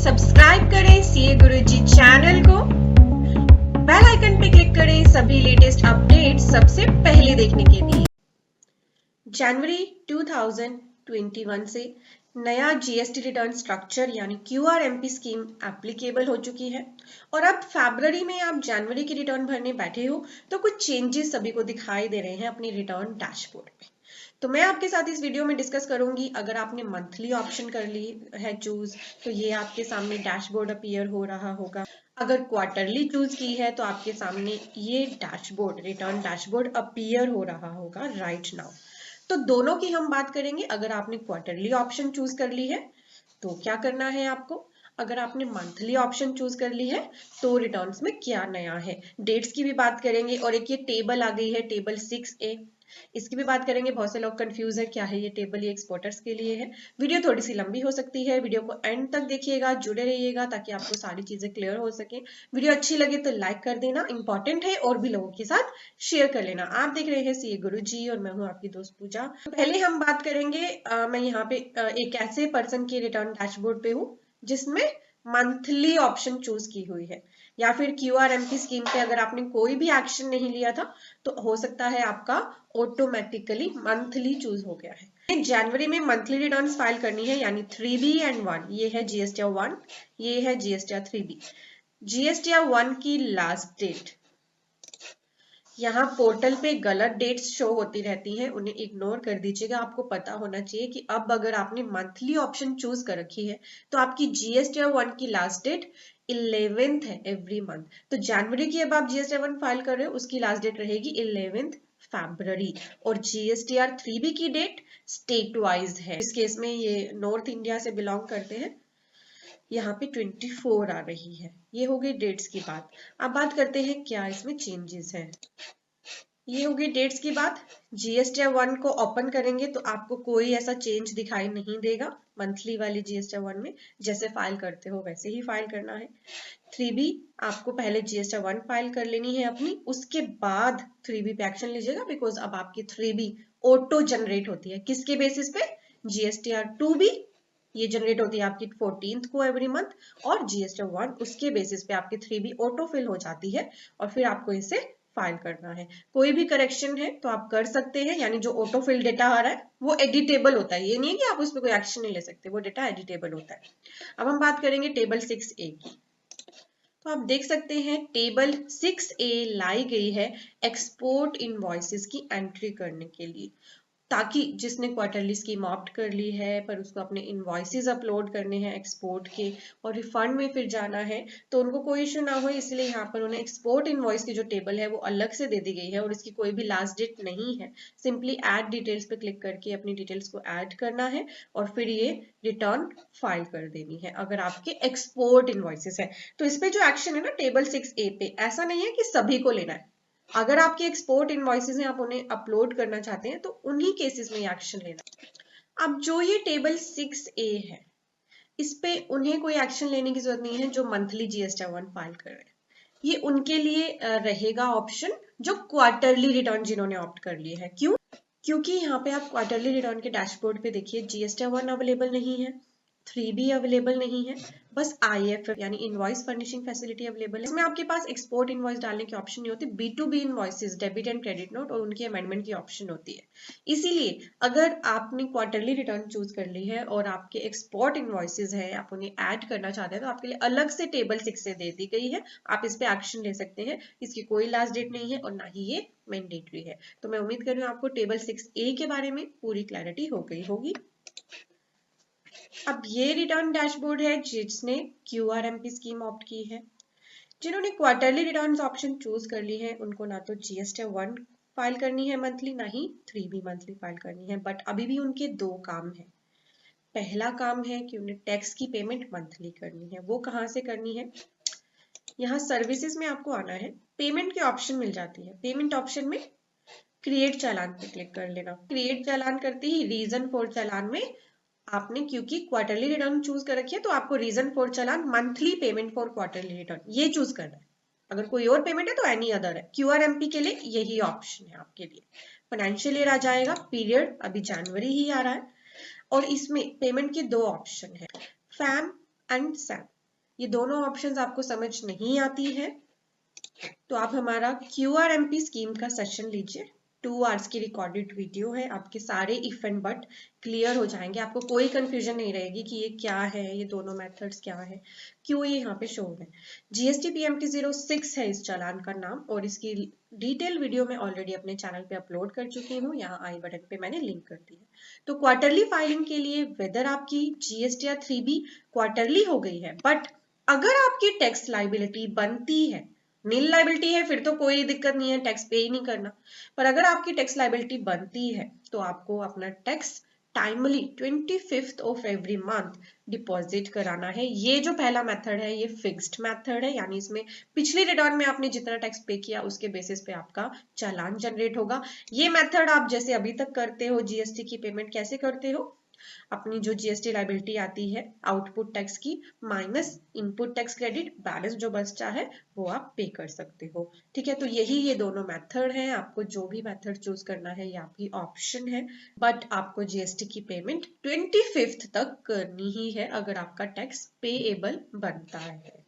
Subscribe करें CA गुरुजी channel को, bell icon पे क्लिक करें सभी लेटेस्ट अपडेट सबसे पहले देखने के लिए। जनवरी 2021 से नया जीएसटी रिटर्न स्ट्रक्चर यानी क्यूआरएमपी स्कीम एप्लीकेबल हो चुकी है और अब फरवरी में आप जनवरी की रिटर्न भरने बैठे हो तो कुछ चेंजेस सभी को दिखाई दे रहे हैं अपनी रिटर्न डैशबोर्ड पे। तो मैं आपके साथ इस वीडियो में डिस्कस करूंगी। अगर आपने मंथली ऑप्शन कर ली है चूज तो ये आपके सामने डैशबोर्ड अपीयर हो रहा होगा। अगर क्वार्टरली चूज की है तो आपके सामने ये डैशबोर्ड रिटर्न डैशबोर्ड अपीयर हो रहा होगा राइट नाउ। तो दोनों की हम बात करेंगे। अगर आपने क्वार्टरली ऑप्शन चूज कर ली है तो क्या करना है आपको, अगर आपने मंथली ऑप्शन चूज कर ली है तो रिटर्न्स में क्या नया है, डेट्स की भी बात करेंगे। और एक ये टेबल आ गई है टेबल 6A, इसकी भी बात करेंगे। बहुत से लोग कंफ्यूज है क्या है ये टेबल, ये एक्सपोर्टर्स के लिए है। वीडियो थोड़ी सी लंबी हो सकती है, वीडियो को एंड तक देखिएगा, जुड़े रहिएगा ताकि आपको सारी चीजें क्लियर हो सके। वीडियो अच्छी लगे तो लाइक कर देना, इंपॉर्टेंट है, और भी लोगों के साथ शेयर कर लेना। आप देख रहे हैं सीए गुरुजी और मैं हूं आपकी दोस्त पूजा। तो पहले हम बात करेंगे, मैं यहाँ पे एक ऐसे पर्सन के रिटर्न डैशबोर्ड पे हूँ जिसमें मंथली ऑप्शन चूज की हुई है, या फिर क्यूआरएमपी स्कीम पे अगर आपने कोई भी एक्शन नहीं लिया था तो हो सकता है आपका ऑटोमेटिकली मंथली चूज हो गया है। जनवरी में मंथली रिटर्न्स फाइल करनी है यानी 3B एंड 1, ये है जीएसटीआर 1, ये है जीएसटीआर 3B। जीएसटीआर 1 की लास्ट डेट, यहाँ पोर्टल पे गलत डेट्स शो होती रहती हैं, उन्हें इग्नोर कर दीजिएगा। आपको पता होना चाहिए कि अब अगर आपने मंथली ऑप्शन चूज कर रखी है तो आपकी जीएसटीआर 1 की लास्ट डेट 11th है एवरी मंथ। तो जनवरी की अब आप जीएसटीआर 1 फाइल कर रहे हो उसकी लास्ट डेट रहेगी 11th फरवरी। और जीएसटीआर 3B की डेट स्टेट वाइज है, इस केस में ये नॉर्थ इंडिया से बिलोंग करते हैं, यहाँ पे 24 आ रही है। ये हो गई डेट्स की बात। अब बात करते हैं क्या इसमें चेंजेस है। ये हो गई डेट्स की बात। जीएसटीआर 1 को ओपन करेंगे तो आपको कोई ऐसा चेंज दिखाई नहीं देगा मंथली वाली जीएसटीआर 1 में, जैसे फाइल करते हो वैसे ही फाइल करना है। 3B आपको पहले जीएसटीआर 1 फाइल कर लेनी है अपनी, उसके बाद 3B पे एक्शन लीजिएगा, बिकॉज अब आपकी 3B ऑटो जनरेट होती है किसके बेसिस पे, जीएसटीआर 2B ये जनरेट होती है आपकी 14th को एवरी मंथ, और जीएसटीआर 1 उसके बेसिस पे आपकी 3B ऑटो फिल हो जाती है और फिर आपको इसे फाइल करना है। कोई भी करेक्शन है तो आप कर सकते हैं, यानी जो ऑटो फिल डेटा आ रहा है वो एडिटेबल होता है, ये नहीं है कि आप उस पर कोई एक्शन नहीं ले सकते, वो डेटा एडिटेबल होता है। अब हम बात करेंगे टेबल 6A की। तो आप देख सकते हैं टेबल 6A लाई गई है एक्सपोर्ट इनवॉइसेस की एंट्री करने के लिए, ताकि जिसने क्वार्टरली स्कीम ऑप्ट कर ली है पर उसको अपने इनवॉइसेस अपलोड करने हैं एक्सपोर्ट के और रिफंड में फिर जाना है तो उनको कोई इशू ना हो, इसलिए यहाँ पर उन्हें एक्सपोर्ट इनवॉइस की जो टेबल है वो अलग से दे दी गई है और इसकी कोई भी लास्ट डेट नहीं है। सिंपली ऐड डिटेल्स पे क्लिक करके अपनी डिटेल्स को ऐड करना है और फिर ये रिटर्न फाइल कर देनी है अगर आपके एक्सपोर्ट इनवॉइसेस है। तो इस पे जो एक्शन है ना टेबल 6A पे, ऐसा नहीं है कि सभी को लेना है। अगर आपके एक्सपोर्ट इनवॉइसेस हैं आप उन्हें अपलोड करना चाहते हैं तो उन्हीं केसेस में एक्शन लेना। अब जो ये टेबल 6A है इस पे उन्हें कोई एक्शन लेने की जरूरत नहीं है जो मंथली जीएसटीआर 1 फाइल कर रहे हैं। ये उनके लिए रहेगा ऑप्शन जो क्वार्टरली रिटर्न जिन्होंने ऑप्ट कर लिए है। क्यों? क्योंकि यहाँ पे आप क्वार्टरली रिटर्न के डैशबोर्ड पे देखिए जीएसटीआर 1 अवेलेबल नहीं है, 3B अवेलेबल नहीं है, बस IFF यानी इनवॉइस फर्निशिंग फैसिलिटी अवेलेबल है। इसमें आपके पास एक्सपोर्ट इनवॉइस डालने की ऑप्शन नहीं होती, B2B invoices debit and credit note और उनकी अमेंडमेंट की ऑप्शन होती है। इसीलिए अगर आपने क्वार्टरली रिटर्न चूज कर ली है और आपके एक्सपोर्ट इनवॉइसेस है आप उन्हें ऐड करना चाहते हैं तो आपके लिए अलग से टेबल 6 से दे दी गई है, आप इस पे एक्शन ले सकते हैं। इसकी कोई लास्ट डेट नहीं है और ना ही ये मैंडेटरी है। तो मैं उम्मीद कर रही हूँ आपको टेबल 6A के बारे में पूरी क्लैरिटी हो गई होगी। अब ये रिटर्न डैशबोर्ड है जिसने क्यूआरएमपी स्कीम ऑप्ट की है। जिन्होंने क्वार्टरली रिटर्न्स ऑप्शन चूज कर ली है उनको ना तो जीएसटीआर 1 फाइल करनी है मंथली, ना ही 3B मंथली फाइल करनी है, बट अभी भी उनके दो काम है। पहला काम है कि उन्हें टैक्स की पेमेंट मंथली करनी है। वो कहाँ से करनी है, यहाँ सर्विसेज में आपको आना है, पेमेंट की ऑप्शन मिल जाती है, पेमेंट ऑप्शन में क्रिएट चालान पे क्लिक कर लेना। क्रिएट चालान करते ही रीजन फॉर चालान में आपने क्योंकि क्वार्टरली रिटर्न चूज कर रखी है तो आपको reason for challan monthly payment for quarterly return ये चूज करना है। अगर कोई और पेमेंट है तो एनी अदर है। क्यूआरएमपी के लिए यही ऑप्शन है आपके लिए। फाइनेंशियल ईयर आ जाएगा, पीरियड अभी जनवरी ही आ रहा है और इसमें पेमेंट के दो ऑप्शन है, फैम एंड सैम। ये दोनों ऑप्शंस आपको समझ नहीं आती है तो आप हमारा QRMP स्कीम का सेशन लीजिए। 2 आवर्स की रिकॉर्डेड वीडियो है, आपके सारे इफ एंड बट क्लियर हो जाएंगे, आपको कोई कंफ्यूजन नहीं रहेगी कि ये क्या है, ये दोनों मेथड्स क्या है, क्यों ये यहाँ पे शो है। GST PMT 06 है इस चालान का नाम, और इसकी डिटेल वीडियो मैं ऑलरेडी अपने चैनल पे अपलोड कर चुकी हूँ, यहाँ आई बटन पे मैंने लिंक कर दी है। तो क्वार्टरली फाइलिंग के लिए वेदर आपकी GST या 3B क्वार्टरली हो गई है, बट अगर आपकी टैक्स लाइबिलिटी बनती है, नील लाइबिलिटी है फिर तो कोई दिक्कत नहीं है, टैक्स पे ही नहीं करना, पर अगर आपकी टैक्स लाइबिलिटी बनती है तो आपको अपना tax timely 25th of every month deposit कराना है। ये जो पहला मेथड है ये फिक्स्ड मेथड है, यानी इसमें पिछली रिटर्न में आपने जितना टैक्स पे किया उसके बेसिस पे आपका चालान जनरेट होगा। ये मेथड आप जैसे अभी तक करते हो, जीएसटी की पेमेंट कैसे करते हो, अपनी जो जीएसटी लाइबिलिटी आती है आउटपुट टैक्स की minus input tax credit, balance जो बचता है वो आप पे कर सकते हो। ठीक है, तो यही ये दोनों मेथड हैं, आपको जो भी मेथड चूज करना है ये आपकी ऑप्शन है, बट आपको जीएसटी की पेमेंट 25th तक करनी ही है अगर आपका टैक्स पेएबल बनता है।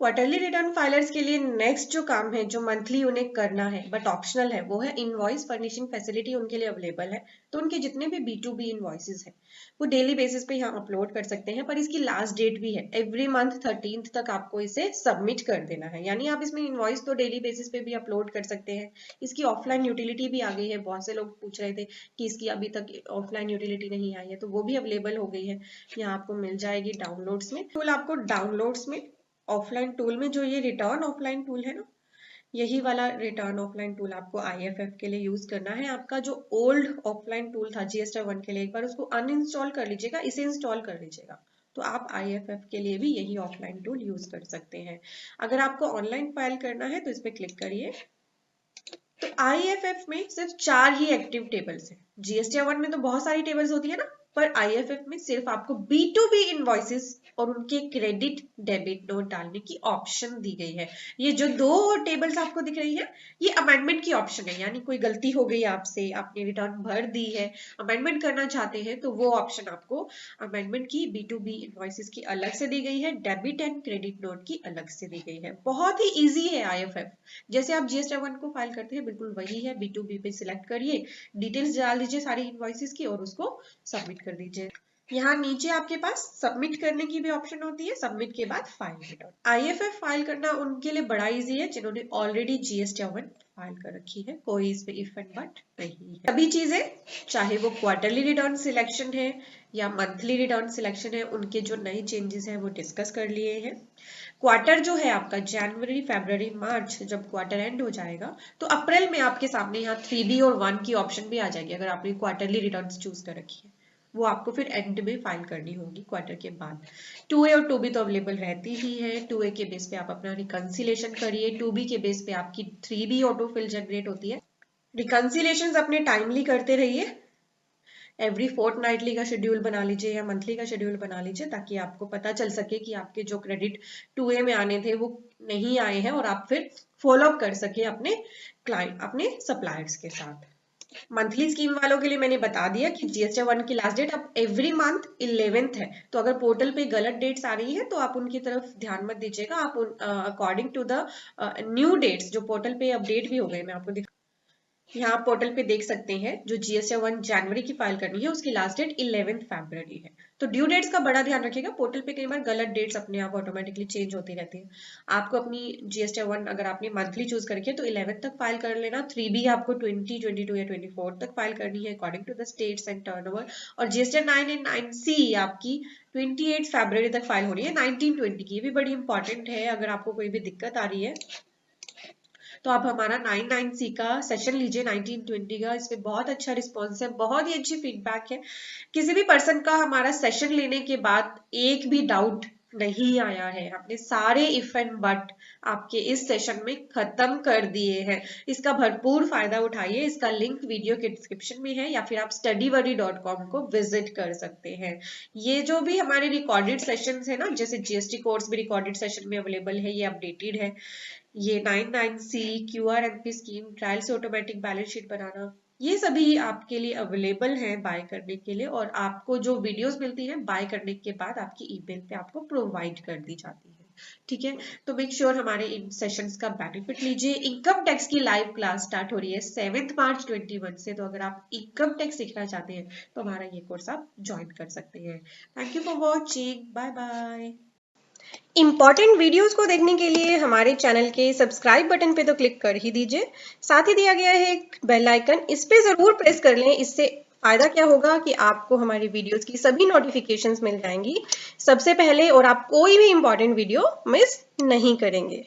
क्वार्टरली रिटर्न फाइलर्स के लिए नेक्स्ट जो काम है जो मंथली उन्हें करना है बट ऑप्शनल है, वो है इनवॉइस फर्निशिंग फैसिलिटी उनके लिए अवेलेबल है। तो उनके जितने भी B2B इनवॉइसेस हैं वो डेली बेसिस पे यहाँ अपलोड कर सकते हैं, पर इसकी लास्ट डेट भी है, एवरी मंथ 13th तक आपको इसे सबमिट कर देना है। यानी आप इसमें इनवॉइस तो डेली बेसिस पे भी अपलोड कर सकते हैं। इसकी ऑफलाइन यूटिलिटी भी आ गई है, बहुत से लोग पूछ रहे थे कि इसकी अभी तक ऑफलाइन यूटिलिटी नहीं आई है, तो वो भी अवेलेबल हो गई है, यहाँ आपको मिल जाएगी डाउनलोड्स में। टूल आपको डाउनलोड्स में ऑफलाइन टूल में जो ये रिटर्न ऑफलाइन टूल है ना, यही वाला रिटर्न ऑफलाइन टूल आपको IFF के लिए यूज करना है। आपका जो ओल्ड ऑफलाइन टूल था GST1 के लिए, एक बार उसको अनइंस्टॉल कर लीजिएगा, इसे इंस्टॉल कर लीजिएगा, तो आप IFF के लिए भी यही ऑफलाइन टूल यूज कर सकते हैं। अगर आपको ऑनलाइन फाइल करना है तो इस पर क्लिक करिए। तो IFF में सिर्फ 4 ही एक्टिव टेबल्स है। GST1 में तो बहुत सारी टेबल्स होती है ना, पर IFF में सिर्फ आपको B2B इनवॉइसेस और उनके क्रेडिट डेबिट नोट डालने की ऑप्शन दी गई है। ये जो 2 टेबल्स आपको दिख रही है ये अमेंडमेंट की ऑप्शन है, यानी कोई गलती हो गई आपसे, आपने रिटर्न भर दी है, अमेंडमेंट करना चाहते हैं तो वो ऑप्शन आपको अमेंडमेंट की B2B इनवॉइसेस की अलग से दी गई है, डेबिट एंड क्रेडिट नोट की अलग से दी गई है। बहुत ही ईजी है IFF, जैसे आप GST1 को फाइल करते हैं बिल्कुल वही है। B2B पे सिलेक्ट करिए, डिटेल्स डाल दीजिए सारी इनवॉइसेस की और उसको सबमिट कर दीजिए। यहाँ नीचे आपके पास सबमिट करने की भी ऑप्शन होती है, सबमिट के बाद फाइल रिटर्न। IFF फाइल करना उनके लिए बड़ा इजी है जिन्होंने ऑलरेडी GST1 फाइल कर रखी है, कोई इस पे इफ एंड बट नहीं है। सभी चीजें चाहे वो क्वार्टरली रिटर्न सिलेक्शन है या मंथली रिटर्न सिलेक्शन है, उनके जो नए चेंजेस हैं वो डिस्कस कर लिए हैं। क्वार्टर जो है आपका जनवरी फरवरी मार्च, जब क्वार्टर एंड हो जाएगा तो अप्रैल में आपके सामने यहाँ 3B और 1 की ऑप्शन भी आ जाएगी। अगर आपने क्वार्टरली रिटर्न्स चूज कर रखी है वो आपको फिर एंड में फाइल करनी होगी क्वार्टर के बाद। 2A और 2B तो अवेलेबल रहती ही है। 2A के बेस पे आप अपना रिकंसिलेशन करिए, 2B के बेस पे आपकी 3B ऑटो फिल जनरेट होती है। रिकंसिलेशन अपने टाइमली करते रहिए, एवरी फोर्टनाइटली का शेड्यूल बना लीजिए या मंथली का शेड्यूल बना लीजिए, ताकि आपको पता चल सके कि आपके जो क्रेडिट 2A में आने थे वो नहीं आए हैं और आप फिर फॉलो अप कर सके अपने क्लाइंट, अपने सप्लायर्स के साथ। मंथली स्कीम वालों के लिए मैंने बता दिया कि GST1 की लास्ट डेट अब एवरी मंथ 11th है, तो अगर पोर्टल पे गलत डेट्स आ रही है तो आप उनकी तरफ ध्यान मत दीजिएगा, आप according to the new dates जो पोर्टल पे अपडेट भी हो गए, मैं आपको यहाँ पोर्टल पे देख सकते हैं जो GST1 जनवरी की फाइल करनी है उसकी लास्ट डेट 11 फरवरी है। तो ड्यू डेट्स का बड़ा ध्यान रखिएगा, पोर्टल पे कई बार गलत डेट्स अपने आप ऑटोमेटिकली चेंज होती रहती है। आपको अपनी GST1 अगर आपने मंथली चूज करके तो 11 तक फाइल कर लेना, 3B आपको 20, 22 या 24 तक फाइल करनी है according to the states and turnover, और GST9 एंड 9C आपकी 28 फरवरी तक फाइल होनी है। 1920 की भी बड़ी इंपॉर्टेंट है, अगर आपको कोई भी दिक्कत आ रही है तो आप हमारा 99C का सेशन लीजिए 1920 का, इस पे बहुत अच्छा रिस्पॉन्स है, बहुत ही अच्छी फीडबैक है। किसी भी पर्सन का हमारा सेशन लेने के बाद एक भी डाउट नहीं आया है, आपने सारे इफ एंड बट आपके इस सेशन में खत्म कर दिए हैं। इसका भरपूर फायदा उठाइए, इसका लिंक वीडियो के डिस्क्रिप्शन में है या फिर आप studyworry.com को विजिट कर सकते हैं। ये जो भी हमारे रिकॉर्डेड सेशंस है ना, जैसे GST कोर्स भी रिकॉर्डेड सेशन में अवेलेबल है, ये अपडेटेड है। ये 99C QRMP स्कीम, ट्रायल से ऑटोमेटिक बैलेंस शीट बनाना, ये सभी आपके लिए अवेलेबल हैं बाय करने के लिए, और आपको जो वीडियोस मिलती हैं बाय करने के बाद आपकी ईमेल पे आपको प्रोवाइड कर दी जाती है। ठीक है, तो मेक श्योर हमारे इन सेशंस का बेनिफिट लीजिए। इनकम टैक्स की लाइव क्लास स्टार्ट हो रही है 7 मार्च 21 से, तो अगर आप इनकम टैक्स सीखना चाहते हैं तो हमारा ये कोर्स आप ज्वाइन कर सकते हैं। Thank you for watching, bye bye. Important videos को देखने के लिए हमारे चैनल के सब्सक्राइब बटन पे तो क्लिक कर ही दीजिए, साथ ही दिया गया है एक बेल आइकन, इस पे जरूर प्रेस कर लें। इससे फायदा क्या होगा कि आपको हमारी वीडियोस की सभी नोटिफिकेशंस मिल जाएंगी सबसे पहले, और आप कोई भी इंपॉर्टेंट वीडियो मिस नहीं करेंगे।